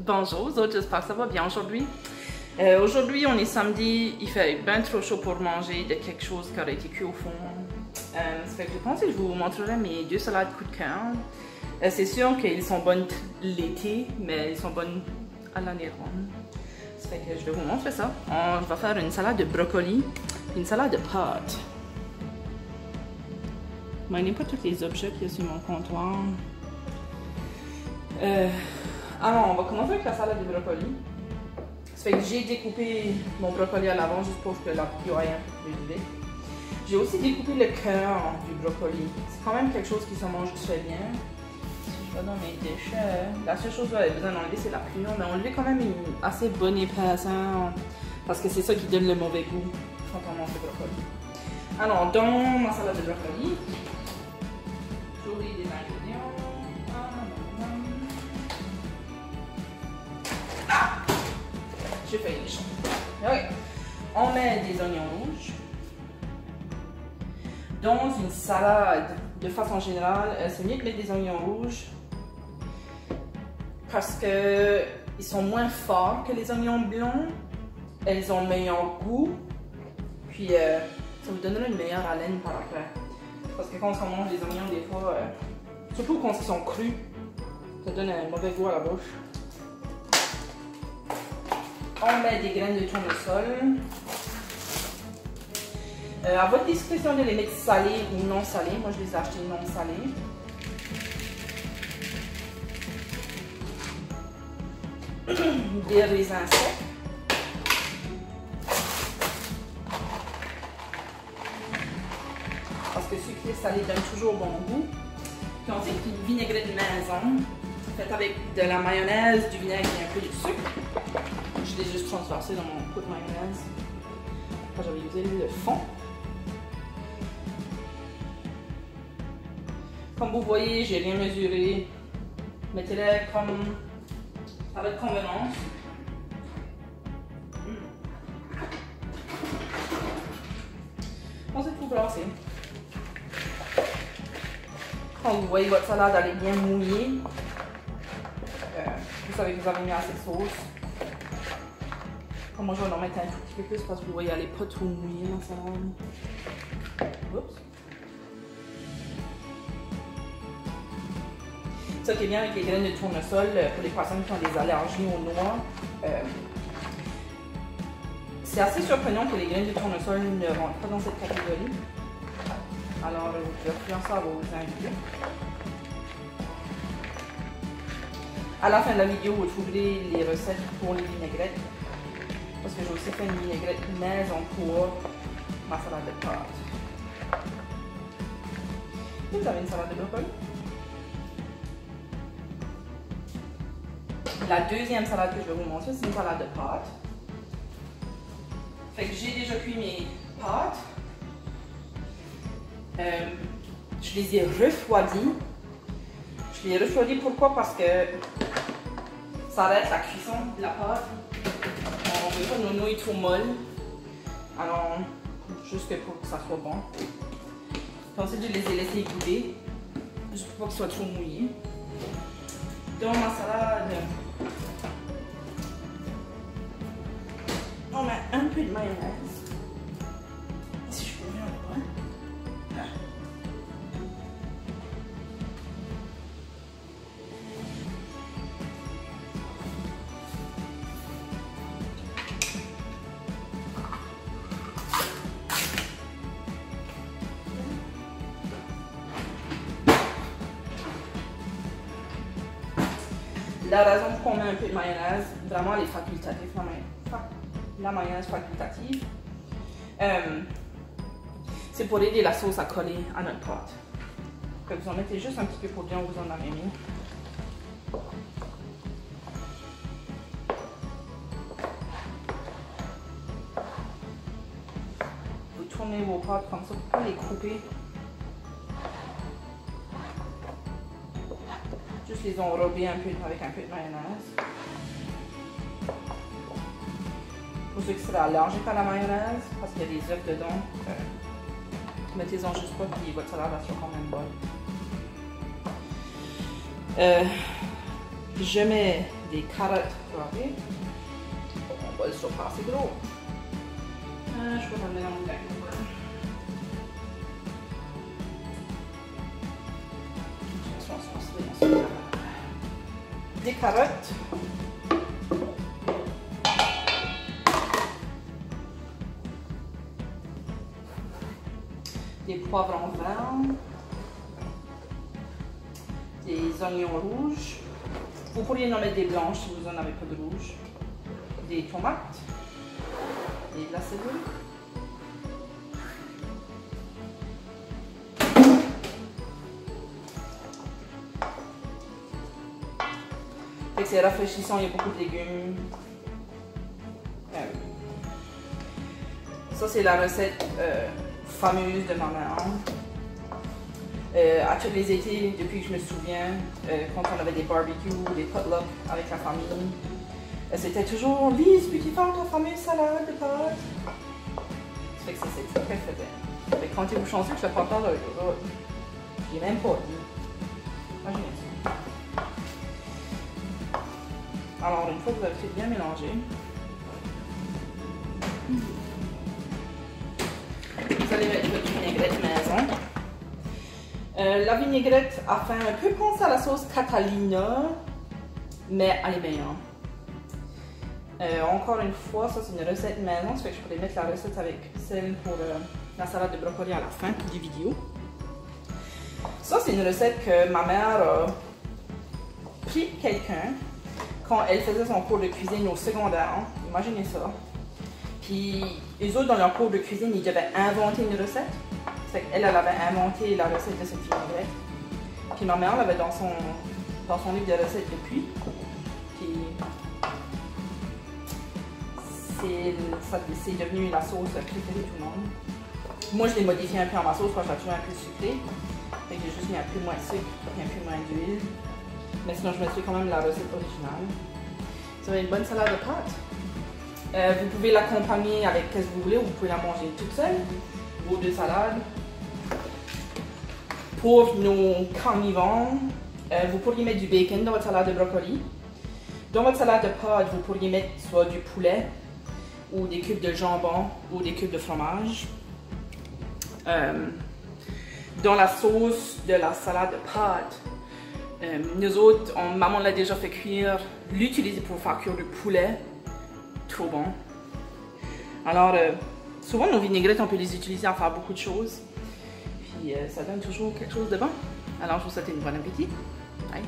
Bonjour aux autres, j'espère que ça va bien aujourd'hui. Aujourd'hui, on est samedi, il fait bien trop chaud pour manger de quelque chose qui aurait été cuit au fond. Ça fait que je pense que je vous montrerai mes deux salades coup de cœur. C'est sûr qu'ils sont bonnes l'été, mais ils sont bonnes à l'année ronde. Ça fait que je vais vous montrer ça. On va faire une salade de brocoli et une salade de pâtes. Je ne pas tous les objets qu'il y a sur mon comptoir. Alors, on va commencer avec la salade de brocoli. Ça fait que j'ai découpé mon brocoli à l'avant juste pour que la vidéo aille un peu plus vite. J'ai aussi découpé le cœur du brocoli. C'est quand même quelque chose qui se mange très bien. Si je vais dans mes déchets, la seule chose que j'avais besoin d'enlever, c'est la plume. Mais enlever quand même une assez bonne épaisse, parce que c'est ça qui donne le mauvais goût quand on mange le brocoli. Alors, dans ma salade de brocoli, j'aurai des ingrédients. J'ai fait les choses. Okay. On met des oignons rouges. Dans une salade, de façon générale, c'est mieux de mettre des oignons rouges parce qu'ils sont moins forts que les oignons blancs. Elles ont meilleur goût. Puis ça vous donnera une meilleure haleine par après. Parce que quand on mange les oignons, des fois, surtout quand ils sont crus, ça donne un mauvais goût à la bouche. On met des graines de tournesol. À votre discrétion de les mettre salés ou non salés. Moi, je les ai achetés non salés. Des raisins secs. Parce que sucré salé donne toujours bon goût. Puis ensuite, une vinaigrette de maison. Faite avec de la mayonnaise, du vinaigre et un peu de sucre. Je l'ai juste transversé dans mon pot de mayonnaise. J'avais usé le fond. Comme vous voyez, j'ai rien mesuré. Mettez-les comme avec convenance. Ensuite, vous brassez. Quand vous voyez votre salade aller bien mouillée, vous savez que vous avez mis assez de sauce. Moi, je vais en mettre un tout petit peu plus parce que vous voyez, elle n'est pas trop mouillée dans la salade. Oups. Ça qui est bien avec les graines de tournesol, pour les personnes qui ont des allergies aux noix, c'est assez surprenant que les graines de tournesol ne rentrent pas dans cette catégorie. Alors, je vais faire ça à vos invités. À la fin de la vidéo, vous trouverez les recettes pour les vinaigrettes. Parce que j'ai aussi fait une vinaigrette maison pour ma salade de pâtes. Et vous avez une salade de brocoli. La deuxième salade que je vais vous montrer, c'est une salade de pâtes. Fait que j'ai déjà cuit mes pâtes. Je les ai refroidies. Je les ai refroidies pourquoi? Parce que ça arrête la cuisson de la pâte. On ne veut pas nos nouilles trop molles. Alors, juste pour que ça soit bon. Puis ensuite, je les ai laissés égoutter. Juste pour pas qu'ils soient trop mouillés. Dans ma salade, on met un peu de mayonnaise. Si je peux bien le prendre. La raison pour qu'on met un peu de mayonnaise, vraiment elle est facultative, la mayonnaise facultative, c'est pour aider la sauce à coller à notre pâte. Donc vous en mettez juste un petit peu pour bien vous en avez mis. Vous tournez vos pâtes comme ça pour les couper. Juste les enrober un peu avec un peu de mayonnaise. Pour ceux qui seraient allergiques à la mayonnaise, parce qu'il y a des œufs dedans, mettez-en juste pas, puis votre salade va quand même bonne. Je mets des carottes râpées. On va le surpasser gros. Je vais ramener dans le bain. Des carottes. Des poivrons verts. Des oignons rouges. Vous pourriez en mettre des blanches si vous n'en avez pas de rouge. Des tomates. Et de la céleri. C'est rafraîchissant, il y a beaucoup de légumes. Ça, c'est la recette fameuse de ma mère. À tous les étés, depuis que je me souviens, quand on avait des barbecues ou des potlucks avec la famille, c'était toujours Lise, peux-tu faire ta fameuse salade de pâtes? Ça fait que c'est ça qu'elle faisait. Fait que quand vous chanceux que je ne prends pas là, je n'ai même pas dit. Imaginez ça. Alors, une fois que vous avez tout bien mélangé, vous allez mettre votre vinaigrette maison. La vinaigrette a fait un peu penser à la sauce Catalina, mais elle est meilleure. Encore une fois, ça c'est une recette maison, ça fait que je pourrais mettre la recette avec celle pour la salade de brocoli à la fin du vidéo. Ça c'est une recette que ma mère a pris quelqu'un quand elle faisait son cours de cuisine au secondaire. Imaginez ça. Puis les autres dans leur cours de cuisine, ils devaient inventer une recette. Elle avait inventé la recette de cette vinaigrette. Puis ma mère l'avait dans son livre de recettes depuis. Puis c'est devenu la sauce préférée de tout le monde. Moi, je l'ai modifié un peu en ma sauce, parce que je la trouve un peu sucrée. Fait que j'ai juste mis un peu moins de sucre et un peu moins d'huile. Mais sinon, je me suis quand même la recette originale. Vous avez une bonne salade de pâtes. Vous pouvez l'accompagner avec ce que vous voulez, ou vous pouvez la manger toute seule, vos deux salades. Pour nos carnivores, vous pourriez mettre du bacon dans votre salade de brocoli. Dans votre salade de pâtes, vous pourriez mettre soit du poulet, ou des cubes de jambon, ou des cubes de fromage. Dans la sauce de la salade de pâtes, nous autres, maman l'a déjà fait cuire, l'utiliser pour faire cuire du poulet. Trop bon. Alors, souvent nos vinaigrettes, on peut les utiliser à faire beaucoup de choses. Puis ça donne toujours quelque chose de bon. Alors, je vous souhaite une bonne appétit. Bye.